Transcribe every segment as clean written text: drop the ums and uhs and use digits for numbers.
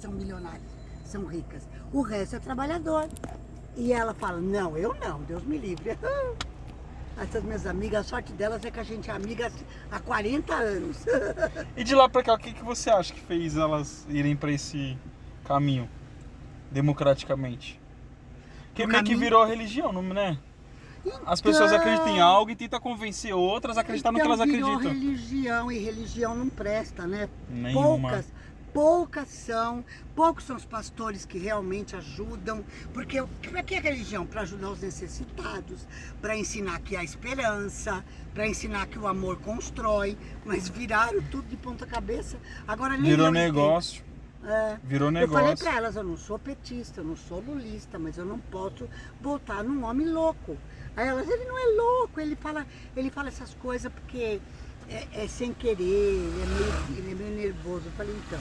são milionárias, são ricas. O resto é trabalhador. E ela fala, não, eu não, Deus me livre. Essas minhas amigas, a sorte delas é que a gente é amiga há 40 anos. E de lá pra cá, o que você acha que fez elas irem pra esse caminho, democraticamente? Porque meio que virou religião, não, né? As pessoas acreditam em algo e tentam convencer outras a acreditar no que elas virou acreditam. Religião, e religião não presta, né? Nenhuma. Poucos são os pastores que realmente ajudam, porque para que a religião? Para ajudar os necessitados, para ensinar que há esperança, para ensinar que o amor constrói, mas viraram tudo de ponta cabeça. Agora nem Virou negócio. Virou negócio. Eu falei para elas, eu não sou petista, eu não sou lulista, mas eu não posso votar num homem louco. Aí elas, ele não é louco, ele fala essas coisas porque é sem querer, ele é meio nervoso. Eu falei, então.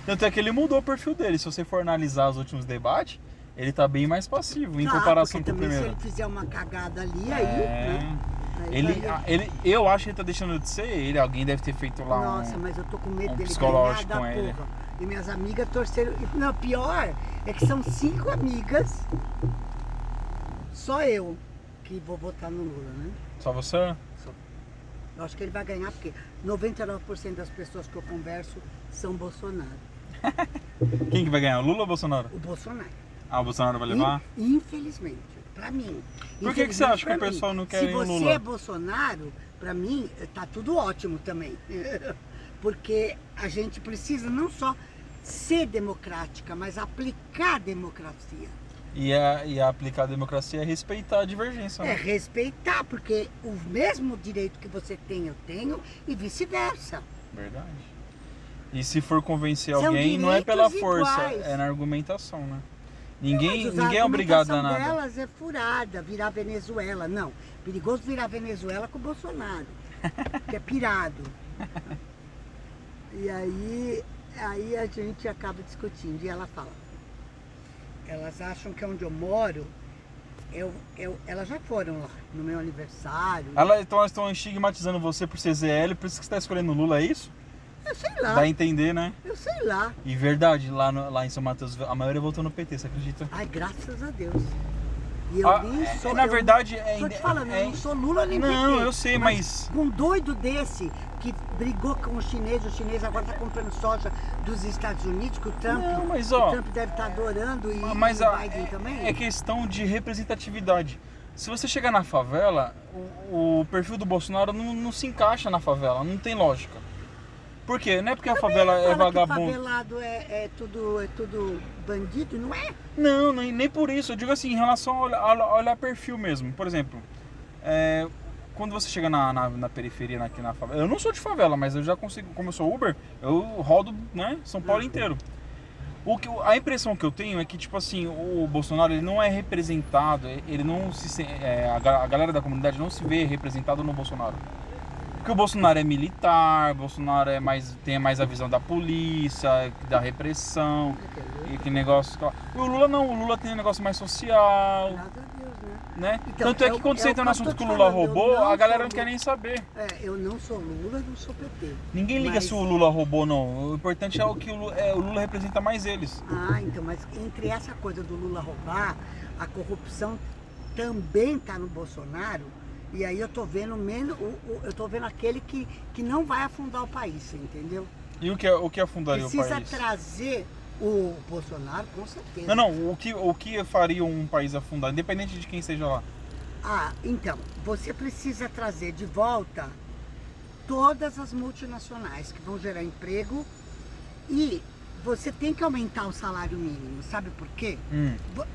Tanto é que ele mudou o perfil dele. Se você for analisar os últimos debates, ele tá bem mais passivo em comparação com o primeiro. Se ele fizer uma cagada ali, aí, né? Eu acho que ele tá deixando de ser ele. Alguém deve ter feito lá Nossa, mas eu tô com medo dele psicológico ganhar com da ele. porra. E minhas amigas torceram. Não, pior é que são 5 amigas. Só eu que vou votar no Lula, né? Só você? Eu acho que ele vai ganhar porque 99% das pessoas que eu converso são Bolsonaro. Quem que vai ganhar? O Lula ou o Bolsonaro? O Bolsonaro. Ah, o Bolsonaro vai levar? Infelizmente, pra mim. Por que você acha que o pessoal não quer o Lula? Se você é Bolsonaro, pra mim, tá tudo ótimo também. Porque a gente precisa não só ser democrática, mas aplicar a democracia. E aplicar a democracia é respeitar a divergência, né? É respeitar, porque o mesmo direito que você tem, eu tenho, e vice-versa. Verdade. E se for convencer São alguém, não é pela direitos força, iguais. é na argumentação, né? Ninguém Mas é obrigado a nada. A delas é furada, virar Venezuela. Não, perigoso virar Venezuela com o Bolsonaro, que é pirado. E aí a gente acaba discutindo, e ela fala, elas acham que onde eu moro, elas já foram lá, no meu aniversário. Então elas estão estigmatizando você por ser ZL, por isso que você está escolhendo o Lula, é isso? Eu sei lá. Dá a entender, né? Eu sei lá. E verdade, lá em São Mateus, a maioria votou no PT, você acredita? Ai, graças a Deus. E eu nem sou... Na verdade... Tô te falando, eu não sou Lula nem PT. Não, eu sei, mas... Um doido desse, que brigou com o chinês agora tá comprando soja dos Estados Unidos, que o Trump... Não, mas, o Trump deve estar adorando, e mas o Biden também. É questão de representatividade. Se você chegar na favela, o perfil do Bolsonaro não se encaixa na favela, não tem lógica. Por quê? Não é porque a favela é vagabundo. Que favelado é tudo bandido, não é? Não, nem por isso. Eu digo assim, em relação a olhar perfil mesmo. Por exemplo, quando você chega na periferia, aqui na favela... Eu não sou de favela, mas eu já consigo, como eu sou Uber, eu rodo, né, São Paulo inteiro. A impressão que eu tenho é que, tipo assim, o Bolsonaro ele não é representado, ele não se... a galera da comunidade não se vê representado no Bolsonaro. Porque o Bolsonaro é militar, o Bolsonaro tem mais a visão da polícia, da repressão, e que negócio... E o Lula não, o Lula tem um negócio mais social, Graças a Deus, né? Então, Tanto é que quando você entra no assunto que o Lula roubou, a galera não quer nem saber. Eu não sou Lula, não sou PT. Ninguém liga se o Lula roubou ou não. O importante é o que o Lula representa mais eles. Ah, então, mas entre essa coisa do Lula roubar, a corrupção também está no Bolsonaro. E aí eu tô vendo menos, eu tô vendo aquele que não vai afundar o país, você entendeu? E o que afundaria o país? Precisa trazer o Bolsonaro, com certeza. Não, o que faria um país afundar, independente de quem esteja lá? Ah, então, você precisa trazer de volta todas as multinacionais que vão gerar emprego e você tem que aumentar o salário mínimo, sabe por quê?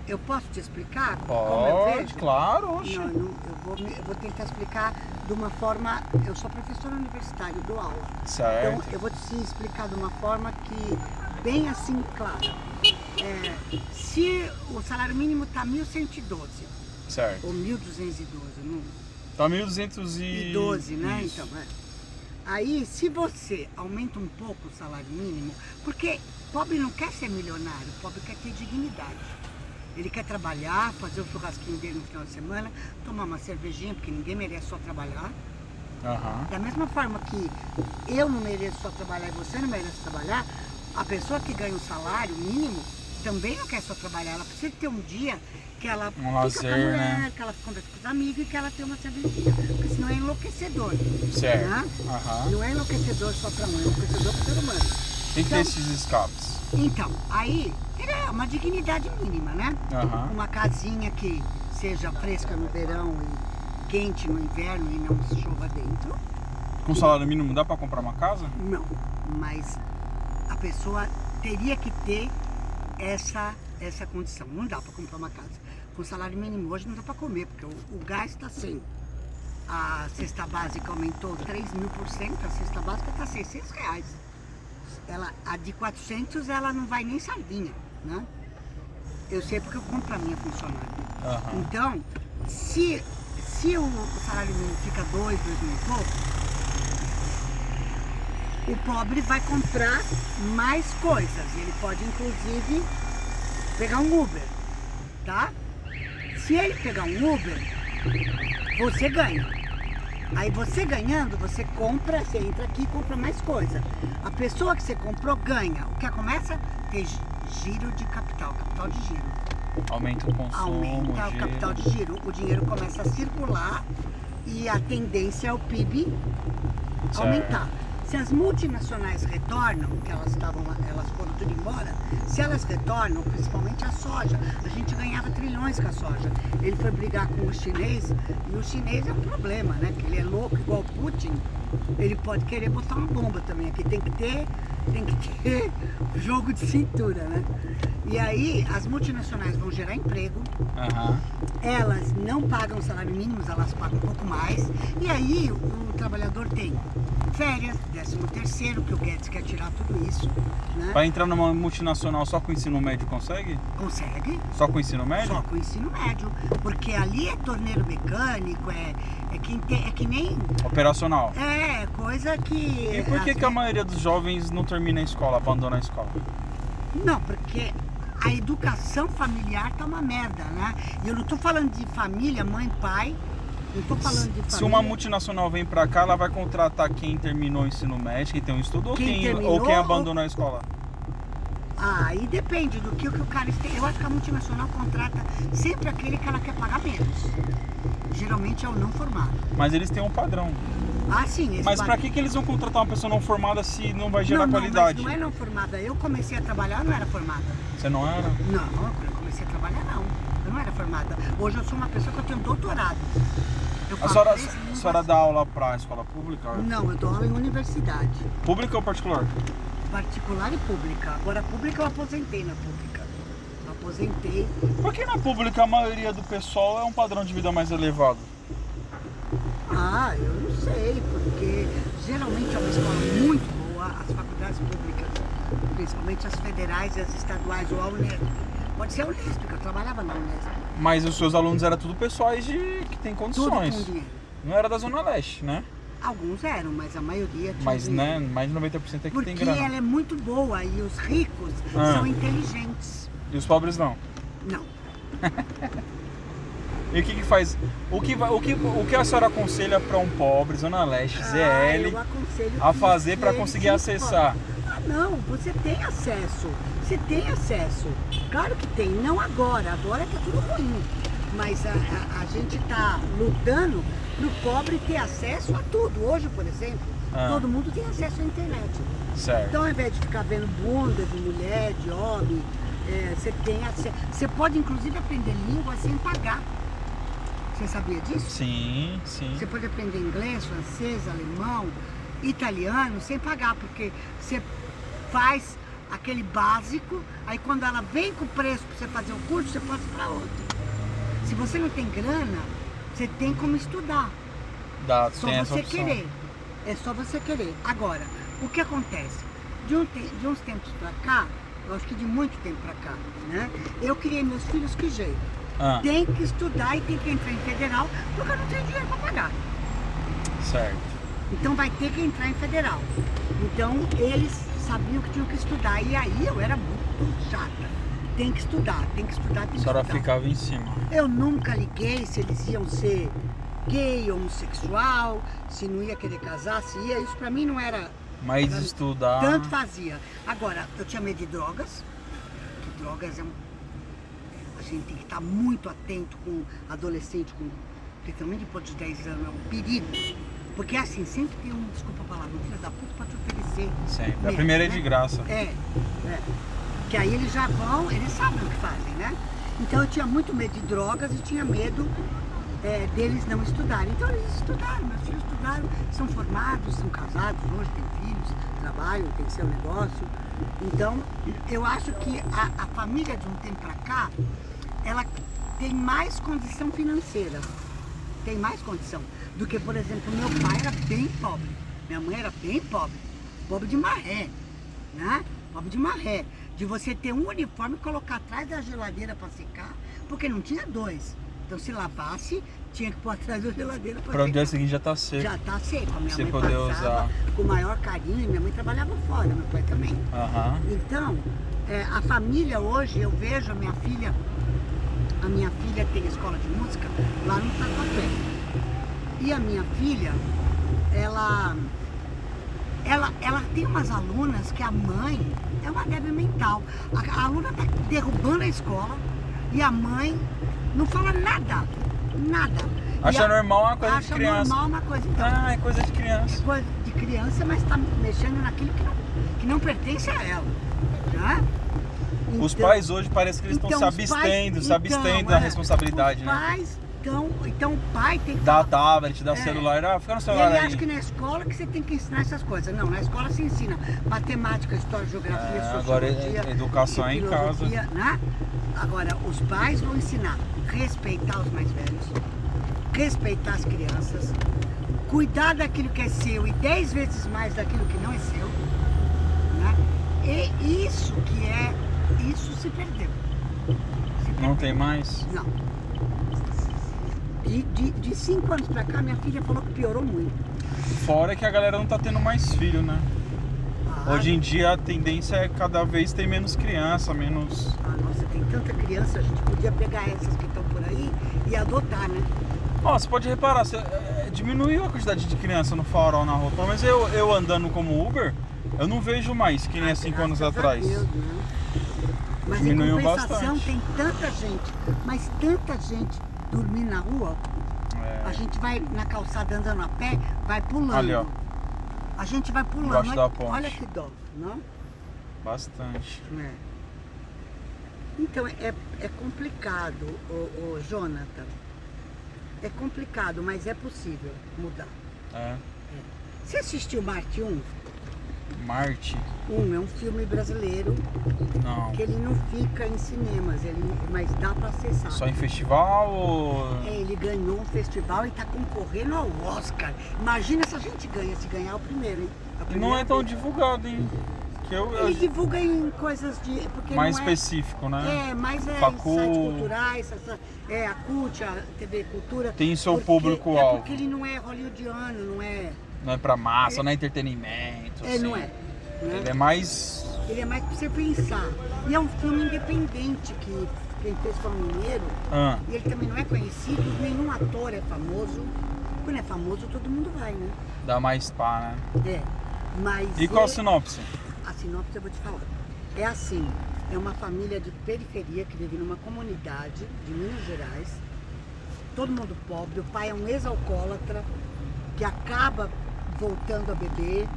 Eu posso te explicar como eu vejo? Claro, oxe. Não, eu vou tentar explicar de uma forma... Eu sou professora universitária, dou aula. Certo. Então, eu vou te explicar de uma forma que, bem assim, clara. Se o salário mínimo está 1.112, certo. ou 1.212, não... Tá 1.212, né? Isso. Então, Aí, se você aumenta um pouco o salário mínimo, porque pobre não quer ser milionário, pobre quer ter dignidade. Ele quer trabalhar, fazer o churrasquinho dele no final de semana, tomar uma cervejinha, porque ninguém merece só trabalhar. Uhum. Da mesma forma que eu não mereço só trabalhar e você não merece trabalhar, A pessoa que ganha um salário mínimo também não quer só trabalhar, ela precisa ter um dia que ela fica lazer, com a mulher, né? que ela conversa com os amigos e que ela tem uma cervejinha. Porque senão é enlouquecedor. Certo. Né? Aham. Não é enlouquecedor só para mãe, é enlouquecedor para o ser humano. Tem que ter esses escapes. Então, aí é uma dignidade mínima, né? Aham. Uma casinha que seja fresca no verão e quente no inverno e não chova dentro. Com salário mínimo dá pra comprar uma casa? Não, mas a pessoa teria que ter essa condição. Não dá para comprar uma casa. Com salário mínimo hoje não dá para comer, porque o gás está 100. A cesta básica aumentou 3.000%, a cesta básica está R$600. A de 400 ela não vai nem sardinha, né? Eu sei porque eu compro a minha funcionária. Aham. Então, se o salário mínimo fica 2.000 e pouco, o pobre vai comprar mais coisas. Ele pode, inclusive, pegar um Uber, tá? Se ele pegar um Uber, você ganha. Aí você ganhando, você compra, você entra aqui e compra mais coisa. A pessoa que você comprou ganha. O que começa? Ter giro de capital de giro. Aumenta o consumo, Aumenta o giro. capital de giro. O dinheiro começa a circular e a tendência é o PIB aumentar. Se as multinacionais retornam, que elas foram tudo embora, se elas retornam, principalmente a soja, a gente ganhava trilhões com a soja. Ele foi brigar com o chinês, e o chinês é um problema, né? Que ele é louco igual o Putin, ele pode querer botar uma bomba também. Aqui tem que ter jogo de cintura, né? E aí as multinacionais vão gerar emprego, Aham. elas não pagam salário mínimo, elas pagam um pouco mais, e aí o trabalhador tem férias, 13º, que o Guedes quer tirar tudo isso, né? Pra entrar numa multinacional só com ensino médio consegue? Consegue, Só com ensino médio? só com o ensino médio, porque ali é torneiro mecânico, é que nem... Operacional. É, coisa que... E por que a maioria dos jovens não termina a escola, abandona a escola? Não, porque a educação familiar tá uma merda, né? E eu não tô falando de família, mãe, pai, não tô falando de família. Se uma multinacional vem pra cá, ela vai contratar quem terminou o ensino médio, quem tem um estudo, ou quem abandonou a escola? Aí depende do que o cara tem. Eu acho que a multinacional contrata sempre aquele que ela quer pagar menos. Geralmente é o não formado. Mas eles têm um padrão. Ah, sim. Mas pra que eles vão contratar uma pessoa não formada se não vai gerar qualidade? Não, mas não é não formada. Eu comecei a trabalhar, eu não era formada. Você não era? Não, quando eu comecei a trabalhar, não. Eu não era formada. Hoje eu sou uma pessoa que eu tenho doutorado. A senhora dá aula pra escola pública? Não, eu dou aula em universidade. Pública ou particular? Particular e pública. Agora, pública eu aposentei na pública. Aposentei. Por que na pública a maioria do pessoal é um padrão de vida mais elevado? Ah, eu não sei, porque geralmente é uma escola muito boa, as faculdades públicas, principalmente as federais e as estaduais, ou a Unesp. Pode ser a Unesp, porque eu trabalhava na Unesp. Mas os seus alunos eram tudo pessoais que têm condições. Tudo com dinheiro. Não era da Zona Leste, né? Alguns eram, mas a maioria tinha Mas, dinheiro. né, mais de 90% é que Porque tem grana. ela é muito boa e os ricos são inteligentes. E os pobres não. Não. E o que faz? O que a senhora aconselha para um pobre, Zona Leste, ZL, eu aconselho a que fazer para eles conseguir se acessar? Ah, não, você tem acesso. Você tem acesso. Claro que tem, não agora. Agora que é tudo ruim. Mas a gente está lutando para o pobre ter acesso a tudo. Hoje, por exemplo, todo mundo tem acesso à internet. Certo. Então, ao invés de ficar vendo bunda de mulher, de homem, você tem acesso. Você pode, inclusive, aprender língua sem pagar. Você sabia disso? Sim, sim. Você pode aprender inglês, francês, alemão, italiano sem pagar, porque você faz aquele básico, aí quando ela vem com o preço para você fazer o curso, você pode ir para outro. Se você não tem grana, você tem como estudar. Só você querer. É só você querer. Agora, o que acontece? De uns tempos para cá, eu acho que de muito tempo para cá, né? Eu criei meus filhos que jeito. Tem que estudar e tem que entrar em federal, porque eu não tenho dinheiro para pagar. Certo. Então vai ter que entrar em federal. Então eles sabiam que tinham que estudar. E aí eu era muito chata. Tem que estudar, tem que estudar, tem que estudar. A senhora ficava em cima. Eu nunca liguei se eles iam ser gay, homossexual, se não ia querer casar, se ia. Isso pra mim não era Mas estudar... Tanto fazia. Agora, eu tinha medo de drogas, que drogas a gente tem que estar muito atento com adolescente, principalmente depois dos 10 anos, é um perigo. Porque assim, sempre tem desculpa a palavra, um filho da puta pra te oferecer. Sempre. A primeira é de graça. Que aí eles já vão, eles sabem o que fazem, né? Então eu tinha muito medo de drogas e tinha medo deles não estudarem. Então eles estudaram, meus filhos estudaram, são formados, são casados, hoje têm filhos, trabalham, têm seu negócio. Então eu acho que a família de um tempo pra cá, ela tem mais condição financeira. Tem mais condição do que, por exemplo, meu pai era bem pobre, minha mãe era bem pobre, pobre de maré, né? Pobre de maré, de você ter um uniforme e colocar atrás da geladeira para secar, porque não tinha dois. Então se lavasse, tinha que pôr atrás da geladeira para secar. Para o dia seguinte já tá seco. Já tá seco, a minha você mãe poder passava usar com o maior carinho, minha mãe trabalhava fora, meu pai também. Então, a família hoje, eu vejo a minha filha tem escola de música lá no Tatuapé. E a minha filha, ela tem umas alunas que a mãe é uma débil mental. A aluna tá derrubando a escola e a mãe não fala nada. Acha normal uma coisa de criança. Acha normal uma coisa. Então, é coisa de criança. É coisa de criança, mas tá mexendo naquilo que não pertence a ela. Né? Os pais hoje parece que eles estão se abstendo da responsabilidade, os pais, então o pai tem que dá tablet, dá celular, fica no celular ele aí. acha que na escola que você tem que ensinar essas coisas. Não, na escola se ensina matemática, história, geografia, sociologia. Agora educação é em casa. Né? Agora, os pais vão ensinar a respeitar os mais velhos, respeitar as crianças, cuidar daquilo que é seu e 10 vezes mais daquilo que não é seu. Né? E isso se perdeu. Não tem mais? Não. De 5 anos pra cá, minha filha falou que piorou muito. Fora que a galera não tá tendo mais filho, né? Hoje em dia a tendência é cada vez ter menos criança, menos... Nossa, tem tanta criança, a gente podia pegar essas que estão por aí e adotar, né? Você pode reparar, diminuiu a quantidade de criança no farol na rua. Mas eu andando como Uber, eu não vejo mais que nem há 5 anos atrás. Deus, né? Mas diminuiu em compensação bastante. Tem tanta gente, mas tanta gente dormindo na rua. A gente vai na calçada andando a pé, vai pulando. Ali, ó. A gente vai pulando. Embaixo da ponte. Olha que dó, não? Bastante. Então é complicado, ô Jonathan. É complicado, mas é possível mudar. Você assistiu Marte 1? Marte? 1 é um filme brasileiro. Não. Que ele não fica em cinemas, mas dá pra acessar. Só em festival ou... Ele ganhou um festival e tá concorrendo ao Oscar. Imagina se a gente ganha, se ganhar o primeiro, hein? E não é tão divulgado, hein? Ele divulga em coisas de... Porque mais não específico, né? Mas em Facu... sites culturais, a CUT, a TV Cultura. Tem seu público-alvo. Porque ele não é hollywoodiano, não é... Não é pra massa, não é entretenimento. Assim. Não é. Né? Ele é mais... Ele é mais pra você pensar. E é um filme independente que quem fez foi um mineiro. E ele também não é conhecido, nenhum ator é famoso. Quando é famoso, todo mundo vai, né? Dá mais pá, né? Mas... E qual a sinopse? A sinopse eu vou te falar. É assim, é uma família de periferia que vive numa comunidade de Minas Gerais. Todo mundo pobre, o pai é um ex-alcoólatra que acaba voltando a beber.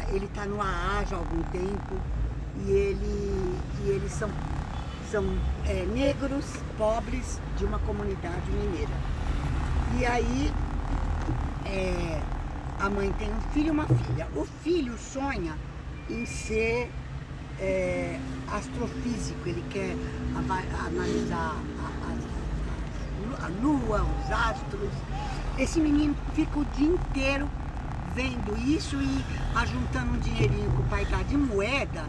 Ele está no AA já há algum tempo e eles são negros, pobres de uma comunidade mineira. E aí a mãe tem um filho e uma filha. O filho sonha em ser astrofísico, ele quer analisar a lua, os astros. Esse menino fica o dia inteiro vendo isso e ajuntando um dinheirinho que o pai dá de moeda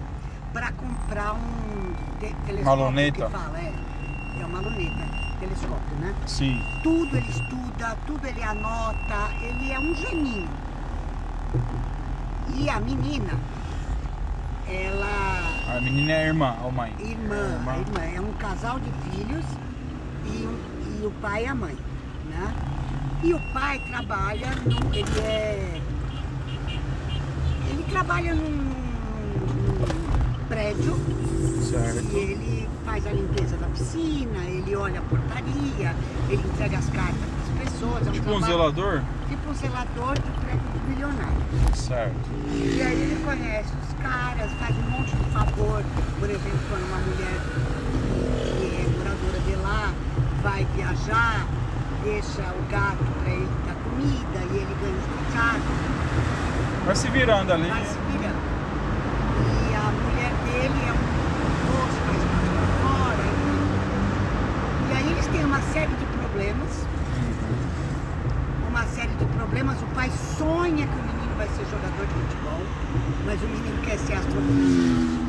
para comprar um telescópio. Uma luneta? Que fala, é uma luneta, telescópio, né? Sim. Tudo ele estuda, tudo ele anota, ele é um geninho. E a menina, A menina é irmã ou mãe? Irmã. É um casal de filhos e o pai e a mãe, né? E o pai trabalha, trabalha num prédio Certo. e ele faz a limpeza da piscina, ele olha a portaria, ele entrega as cartas para as pessoas. É Tipo um trabalho- zelador? Tipo um zelador de prédio milionário. Certo. E aí ele conhece os caras, faz um monte de favor. Por exemplo, quando uma mulher que é moradora de lá vai viajar, deixa o gato para ele dar comida e ele ganha os trocados, Vai se virando ali. vai se virando. E a mulher dele é um moço mais pra fora. E aí eles têm uma série de problemas. Uma série de problemas. O pai sonha que o menino vai ser jogador de futebol, mas o menino quer ser astronauta.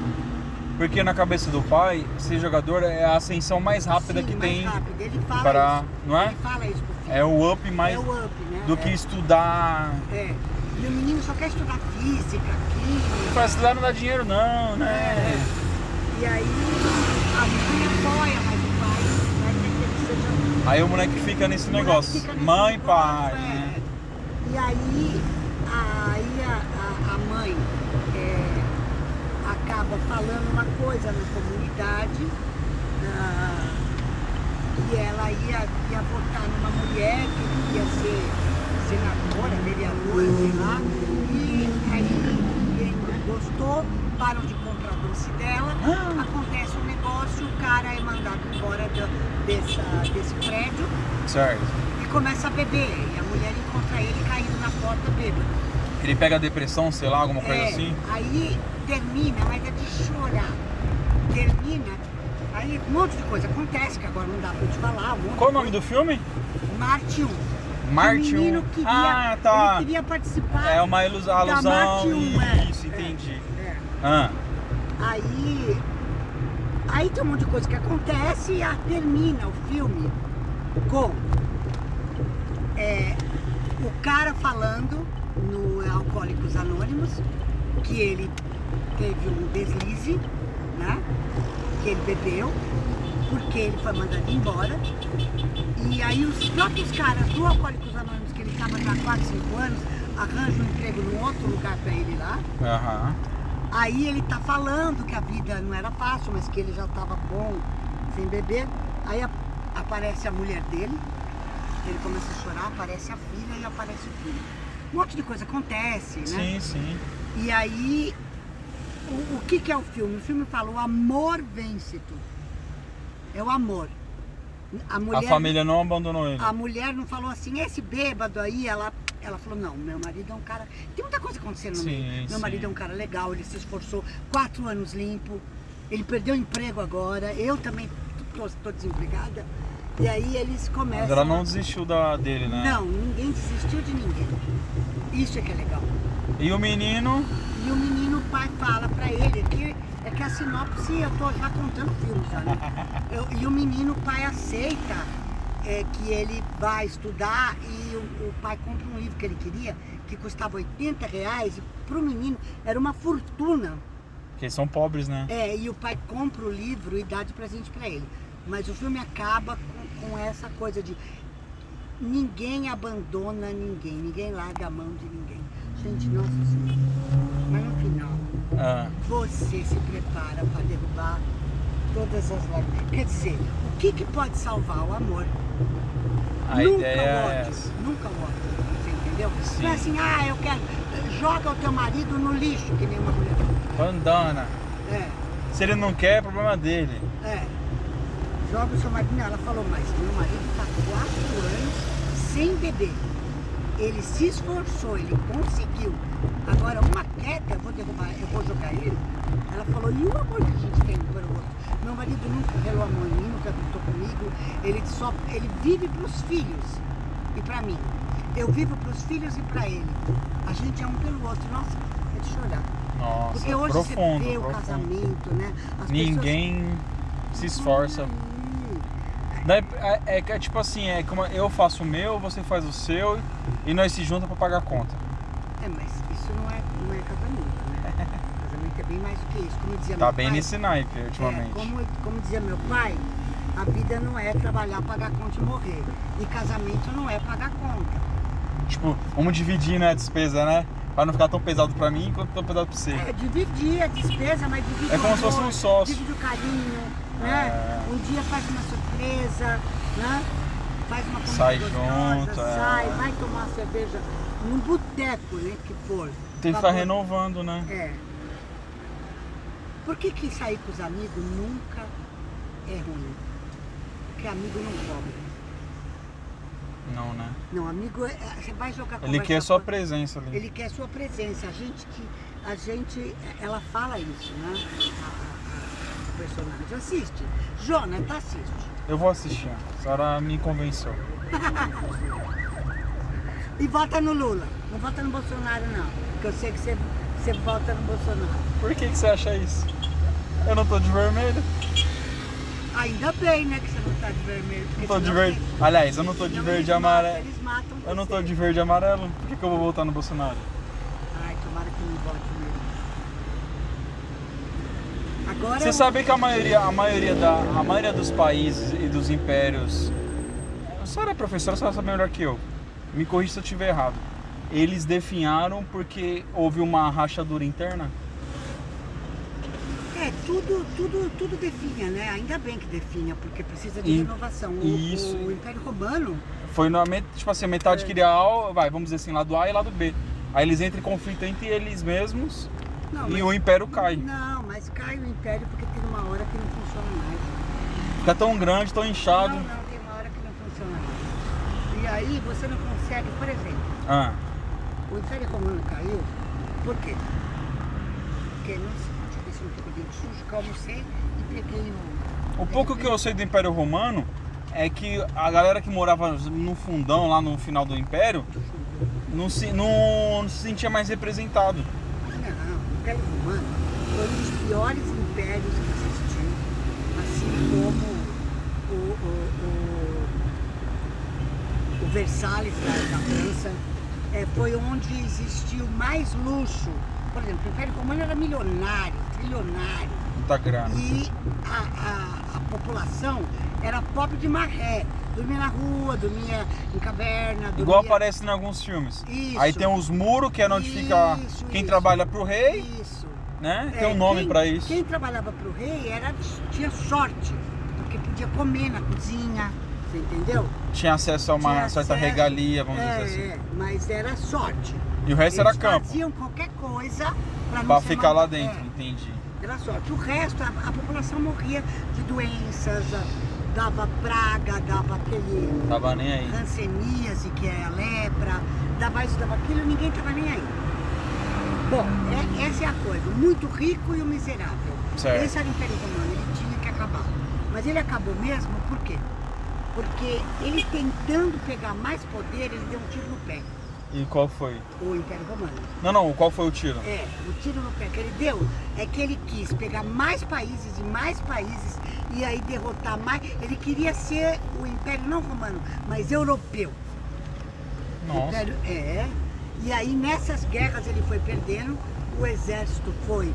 Porque na cabeça do pai, ser jogador é a ascensão mais rápida Sim, que mais tem rápido. Ele fala para, isso. não é? Ele fala isso pro filho. É o up mais É o up, né? do que estudar. É. E o menino só quer estudar física, química. Para estudar não dá dinheiro não, né? E aí a mãe apoia, mas o pai vai ter que ele seja. Aí o moleque fica nesse O moleque negócio. fica nesse Mãe, negócio, pai. é. Né? E aí a mãe acaba falando uma coisa na comunidade, que ela ia votar numa mulher que ia ser senadora, vereadora, sei lá, e aí ninguém gostou, param de comprar doce dela, acontece um negócio, o cara é mandado embora desse prédio Certo. e começa a beber. E a mulher encontra ele caído na porta bêbado. Ele pega depressão, sei lá, alguma coisa assim. Aí termina, mas é de chorar. Termina, aí um monte de coisa acontece, que agora não dá pra eu te falar. Qual o nome do filme? Marte 1. Marte O menino 1. queria, Ah, tá. ele queria participar. É uma da alusão. Marte 1, Isso, entendi. É. Ah, Aí tem um monte de coisa que acontece e termina o filme com o cara falando no Alcoólicos Anônimos que ele teve um deslize, né? Que ele bebeu, porque ele foi mandado embora. E aí os próprios caras do Alcoólicos Anônimos, que ele estava já há 4, 5 anos, arranjam um emprego num outro lugar para ele lá. aham. Aí ele tá falando que a vida não era fácil, mas que ele já estava bom sem beber. Aí aparece a mulher dele, ele começa a chorar, aparece a filha e aparece o filho. Um monte de coisa acontece, né? Sim, sim. E aí, o que é o filme? O filme fala, o amor vence tudo. É o amor. A família não abandonou ele. A mulher não falou assim, esse bêbado aí, ela falou, não, meu marido é um cara... Tem muita coisa acontecendo no Sim, meio. Meu sim. marido é um cara legal, ele se esforçou 4 anos limpo, ele perdeu o emprego agora, eu também tô desempregada. E aí eles começam... Mas ela não desistiu dele, né? Não, ninguém desistiu de ninguém. Isso é que é legal. E o menino? E o menino, o pai fala pra ele que é que a sinopse, eu tô já contando o filme já, né? E o menino, o pai aceita que ele vai estudar e o pai compra um livro que ele queria, que custava R$80, e pro menino era uma fortuna. Porque eles são pobres, né? E o pai compra o livro e dá de presente pra ele. Mas o filme acaba com essa coisa de ninguém abandona ninguém, ninguém larga a mão de ninguém. Gente, nossa senhora. Mas no final, você se prepara para derrubar todas as lágrimas. Quer dizer, o que pode salvar o amor? A Nunca ideia o é ódio, essa. nunca o ódio, você entendeu? Sim. Não é assim, eu quero, joga o teu marido no lixo, que nem uma mulher falou. Bandana. É, Se ele não quer, é problema dele. joga o seu marido. Não, ela falou, mas meu marido está 4 anos sem beber. Ele se esforçou, ele conseguiu. Agora, uma queda, eu vou jogar ele. Ela falou, e o amor que a gente tem um pelo outro? Meu marido nunca relou a mão em mim, nunca gritou comigo. Ele vive pros filhos e pra mim. Eu vivo pros filhos e pra ele. A gente é um pelo outro. Nossa, é de chorar. Nossa, Porque hoje profundo, você vê o profundo. casamento, né? As Ninguém se esforça. Daí, é tipo assim, é como eu faço o meu, você faz o seu e nós se juntamos pra pagar a conta. Mas isso não é casamento, né? Casamento é bem mais do que isso. Como dizia Tá meu bem pai, nesse naipe ultimamente. como dizia meu pai, a vida não é trabalhar, pagar conta e morrer. E casamento não é pagar conta. Tipo, vamos dividir, né, a despesa, né? Pra não ficar tão pesado pra mim quanto tão pesado pra você. É, dividir a despesa, mas dividir É como se fosse um sócio. Divide o carinho, né? Um dia faz uma surpresa, né? Faz uma comida Sai gostosa, junto, sai, vai tomar uma cerveja num boteco, né, que for. Tem que ficar renovando, né? É. Por que sair com os amigos nunca é ruim? Porque amigo não cobra. Não, né? Não, amigo, você vai jogar Ele conversa quer sua com- presença ali. Ele quer sua presença. A gente, ela fala isso, né? A personagem. Assiste. Jonathan, assiste. Eu vou assistir. A senhora me convenceu. E vota no Lula. Não vota no Bolsonaro, não. Porque eu sei que você vota no Bolsonaro. Por que você acha isso? Eu não tô de vermelho. Ainda bem, né, que você não tá de vermelho. Porque Não tô de senão verde. você- Aliás, eu não tô de senão verde e eles matam- amarelo. Eles matam Eu não tô você. de verde e amarelo. Por que eu vou votar no Bolsonaro? Ai, tomara que não vote mesmo. Agora Você sabe que a maioria dos países e dos impérios. A senhora é professora, a senhora sabe melhor que eu. Me corrija se eu estiver errado. Eles definharam porque houve uma rachadura interna? tudo definha, né? Ainda bem que definha, porque precisa de E- renovação. isso. O Império Romano, Foi na tipo assim, a metade queria A, vamos dizer assim, lado A e lado B. Aí eles entram em conflito entre eles mesmos não, e mas- o império cai. Não, mas cai o Império porque tem uma hora que não funciona mais. Fica tão grande, tão inchado. Não, tem uma hora que não funciona mais. E aí você não consegue, por exemplo, Ah, o Império Romano caiu, por quê? Porque não sei, deixa eu ver se não tô com o dente sujo, que eu almocei e peguei o pouco que eu sei do Império Romano é que a galera que morava no fundão, lá no final do Império, não se sentia mais representado. Não, o Império Romano foi um dos piores impérios que existiu, assim como o Versalhes da França, foi onde existiu mais luxo. Por exemplo, o Império Romano era milionário, trilionário, Muita grana. e a população era pobre de maré. Dormia na rua, dormia em caverna, dormia... Igual aparece em alguns filmes. Isso. Aí tem os muros, que é onde fica quem trabalha pro rei, Isso. né? Tem um nome pra isso. Quem trabalhava pro rei tinha sorte, porque podia comer na cozinha, você entendeu? Tinha acesso a uma Tinha certa acesso- regalia, vamos dizer assim. mas era sorte. E o resto Eles era campo, faziam qualquer coisa pra não pra ser ficar lá mal- dentro, entendi. Era sorte. O resto, a população morria de doenças, dava praga, dava aquele Tava nem aí. hanseníase, que é a lepra, dava isso, dava aquilo, ninguém estava nem aí. Bom, essa é a coisa, o muito rico e o miserável. Certo. Esse era o Império Romano, ele tinha que acabar. Mas ele acabou mesmo, por quê? Porque ele tentando pegar mais poder, ele deu um tiro no pé, E qual foi? o Império Romano. Não, qual foi o tiro? O tiro no pé que ele deu é que ele quis pegar mais países e aí derrotar mais. Ele queria ser o Império não romano, mas europeu. Nossa. Império, e aí nessas guerras ele foi perdendo, o exército foi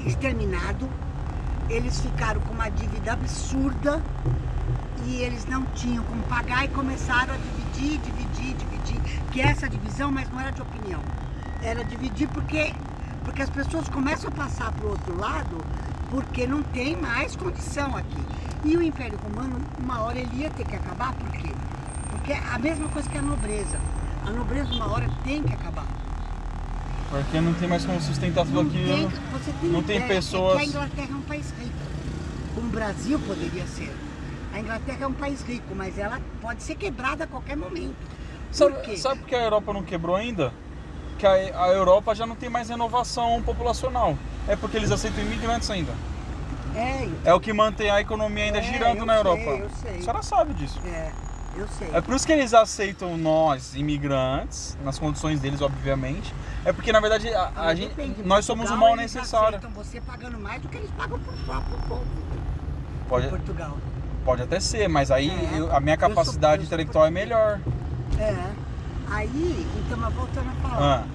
exterminado, eles ficaram com uma dívida absurda e eles não tinham como pagar e começaram a dividir, que é essa divisão, mas não era de opinião, era dividir porque as pessoas começam a passar para o outro lado porque não tem mais condição aqui. E o Império Romano, uma hora ele ia ter que acabar, por quê? Porque é a mesma coisa que a nobreza uma hora tem que acabar. Porque não tem mais como sustentar tudo aquilo. Você tem não tem ideia pessoas- que a Inglaterra é um país rico, como o Brasil poderia ser. A Inglaterra é um país rico, mas ela pode ser quebrada a qualquer momento. Por quê? Sabe por que a Europa não quebrou ainda? Que a Europa já não tem mais renovação populacional. É porque eles aceitam imigrantes ainda. Então, É o que mantém a economia ainda girando eu na sei, Europa. eu sei. A senhora sabe disso. eu sei. É por isso que eles aceitam nós, imigrantes, nas condições deles, obviamente. É porque, na verdade, Mas depende, nós somos o Portugal, mal eles necessário. aceitam você pagando mais do que eles pagam pro próprio povo Pode, em Portugal. pode até ser, mas aí a minha Eu sou- capacidade eu sou intelectual é melhor. Aí, então, mas voltando a falar.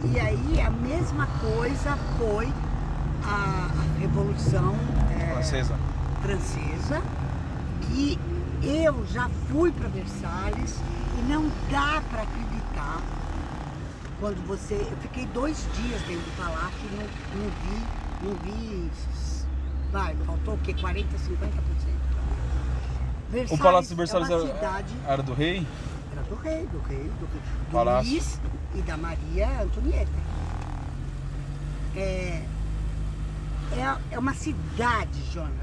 E aí a mesma coisa foi a Revolução Francesa, que eu já fui para Versalhes e não dá para acreditar Quando você... Eu fiquei 2 dias dentro do palácio e não vi... Vai, faltou o quê? 40%, 50%. O Palácio de Versalhes Versalhes é uma cidade... era do rei? Era do rei, do Palácio. Luís e da Maria Antonieta. É uma cidade, Jonathan.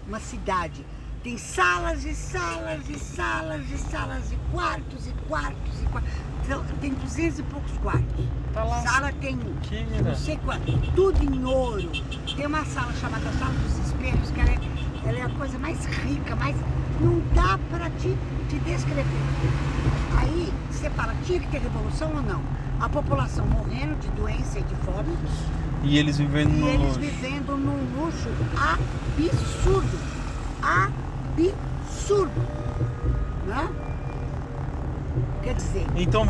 Uma cidade. Tem salas e salas e salas e salas e quartos e quartos e quartos. Então, tem 200 e poucos quartos. Tá lá. Sala tem Que não sei quanto. Tudo em ouro. Tem uma sala chamada Sala dos Espelhos, que ela é a coisa mais rica, mais... Não dá para te descrever. Aí você fala, tinha que ter revolução ou não? A população morrendo de doença e de fome. E eles vivendo no eles luxo. vivendo num luxo absurdo. Absurdo. Né? Quer dizer... Então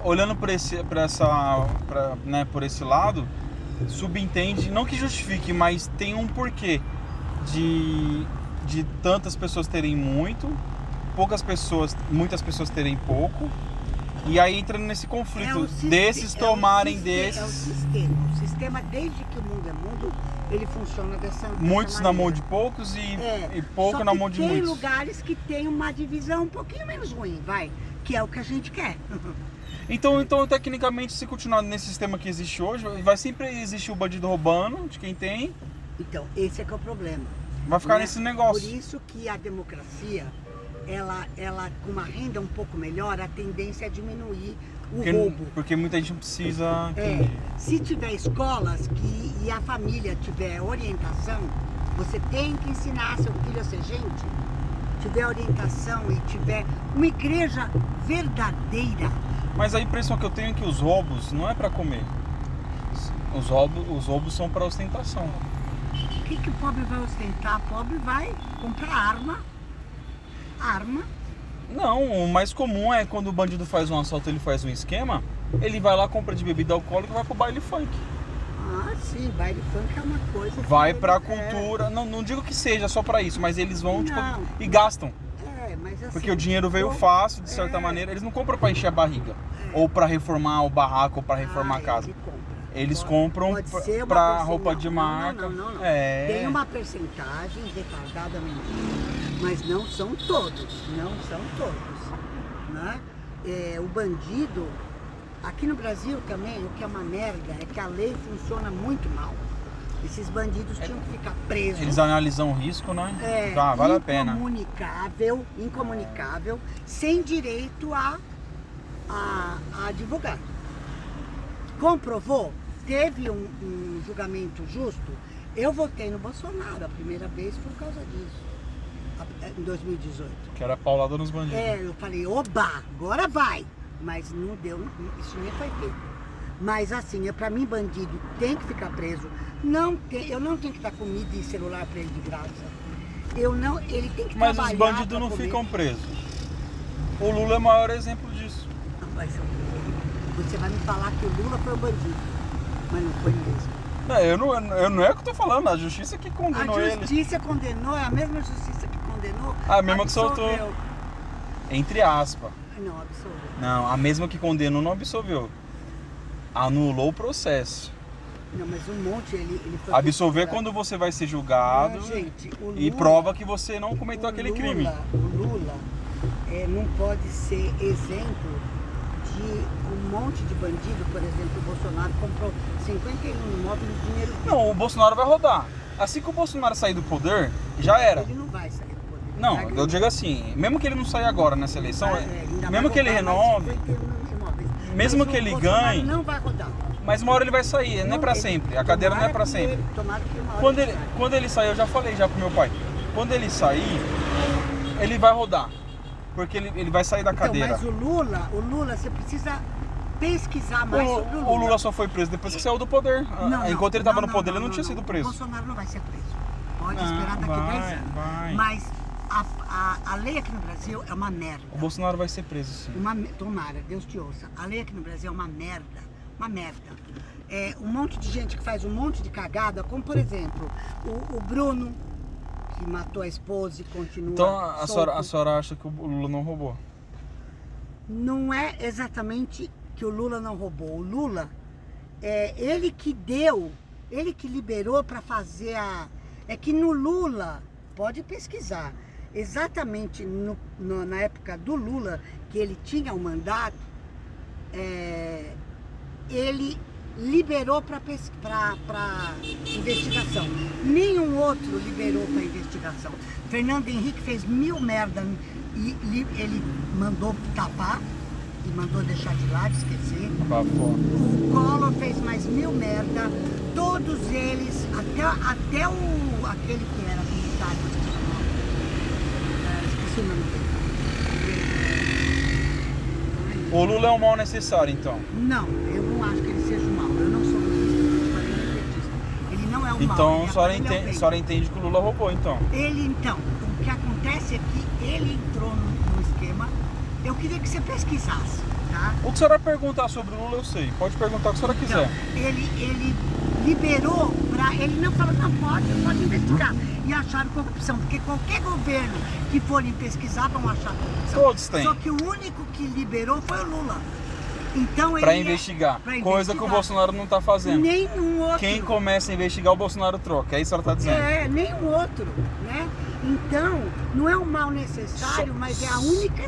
olhando por esse lado, subentende, não que justifique, mas tem um porquê de tantas pessoas terem muitas pessoas terem pouco, e aí entrando nesse conflito desses tomarem desses. É o sistema. O sistema, desde que o mundo é mundo, ele funciona dessa muitos maneira. na mão de poucos e pouco na mão de muitos. Tem lugares que tem uma divisão um pouquinho menos ruim, que é o que a gente quer. Então, tecnicamente, se continuar nesse sistema que existe hoje, vai sempre existir o bandido roubando de quem tem. Então, esse é que é o problema. Vai ficar nesse negócio. Por isso que a democracia, ela com uma renda um pouco melhor, a tendência é diminuir o roubo. Porque muita gente precisa... Se tiver escolas e a família tiver orientação, você tem que ensinar seu filho a ser gente, tiver orientação e tiver uma igreja verdadeira. Mas a impressão que eu tenho é que os roubos não é para comer. Os roubos são para ostentação. O que o pobre vai ostentar? O pobre vai comprar arma. Não, o mais comum é quando o bandido faz um assalto, ele faz um esquema, ele vai lá, compra de bebida alcoólica e vai pro baile funk. Ah, sim, baile funk é uma coisa... Vai pra cultura, não digo que seja só pra isso, mas eles vão e gastam. Mas assim, porque o dinheiro veio fácil, de certa maneira, eles não compram pra encher a barriga, ou pra reformar o barraco, ou pra reformar a casa. Eles compram pra roupa de marca. Não. Tem uma percentagem retardadamente, mas não são todos, né? O bandido, aqui no Brasil também, o que é uma merda é que a lei funciona muito mal. Esses bandidos tinham que ficar presos. Eles analisam o risco, né? Vale a pena. Incomunicável, sem direito a advogado. Comprovou? Teve um julgamento justo? Eu votei no Bolsonaro a primeira vez por causa disso, em 2018. Que era paulada nos bandidos. Eu falei, oba, agora vai. Mas não deu, isso nem foi feito. Mas assim, pra mim, bandido tem que ficar preso. Eu não tenho que dar comida e celular pra ele de graça. Ele tem que trabalhar. Mas os bandidos não ficam presos. O Lula é o maior exemplo disso. Você vai me falar que o Lula foi o bandido, mas não foi mesmo. Não é o que eu tô falando, a justiça que condenou ele. A justiça condenou, é a mesma justiça que condenou. A mesma que soltou. Entre aspas. Não, absolveu. Não, a mesma que condenou não absolveu. Anulou o processo. Não, mas um monte ele foi... Absolver quando você vai ser julgado e prova que você não cometeu aquele crime. O Lula não pode ser exemplo de um monte de bandido. Por exemplo, o Bolsonaro comprou 51 imóveis de dinheiro. Não, o Bolsonaro vai rodar. Assim que o Bolsonaro sair do poder, já era. Ele não vai sair do poder. Não, eu digo assim, mesmo que ele não saia agora nessa eleição, mesmo que ele renove, mesmo que ele ganhe, não vai rodar. Mas uma hora ele vai sair, não é pra sempre. A cadeira não é pra sempre. Quando ele sair, eu já falei já pro meu pai, quando ele sair, ele vai rodar. Porque ele vai sair da cadeira. Mas o Lula, você precisa pesquisar mais sobre o Lula. O Lula só foi preso depois que saiu do poder. Enquanto ele estava no poder, ele não tinha sido preso. O Bolsonaro não vai ser preso. Pode esperar daqui 10 anos. Mas a lei aqui no Brasil é uma merda. O Bolsonaro vai ser preso, sim. Tomara, Deus te ouça. A lei aqui no Brasil é uma merda. Uma merda. Um monte de gente que faz um monte de cagada, como por exemplo, o Bruno, que matou a esposa e continua. Então a senhora acha que o Lula não roubou? Não é exatamente que o Lula não roubou. O Lula, ele que deu, ele que liberou para fazer a... É que no Lula, pode pesquisar, exatamente na época do Lula, que ele tinha o mandato, ele liberou para investigação. Nenhum outro liberou para investigação. Fernando Henrique fez 1000 merda e ele mandou tapar e mandou deixar de lado, esquecer. O Collor fez mais 1000 merda. Todos eles, até aquele que era militar, esqueci o nome dele. O Lula é um mal necessário, então? Não, eu não acho que ele seja um mal. Eu não sou petista. Ele não é um mal. Então a senhora entende que o Lula roubou, então? O que acontece é que ele entrou no esquema. Eu queria que você pesquisasse, tá? O que a senhora perguntar sobre o Lula, eu sei. Pode perguntar o que a senhora quiser. Ele liberou para... Ele não falou, não, pode investigar. E acharam corrupção, porque qualquer governo que forem pesquisar vão achar corrupção. Todos têm. Só que o único que liberou foi o Lula. Então Pra investigar. Coisa que o Bolsonaro não tá fazendo. Nenhum outro. Quem começa a investigar, o Bolsonaro troca. É isso que ela tá dizendo. Nenhum outro, né? Então, não é um mal necessário, mas é a única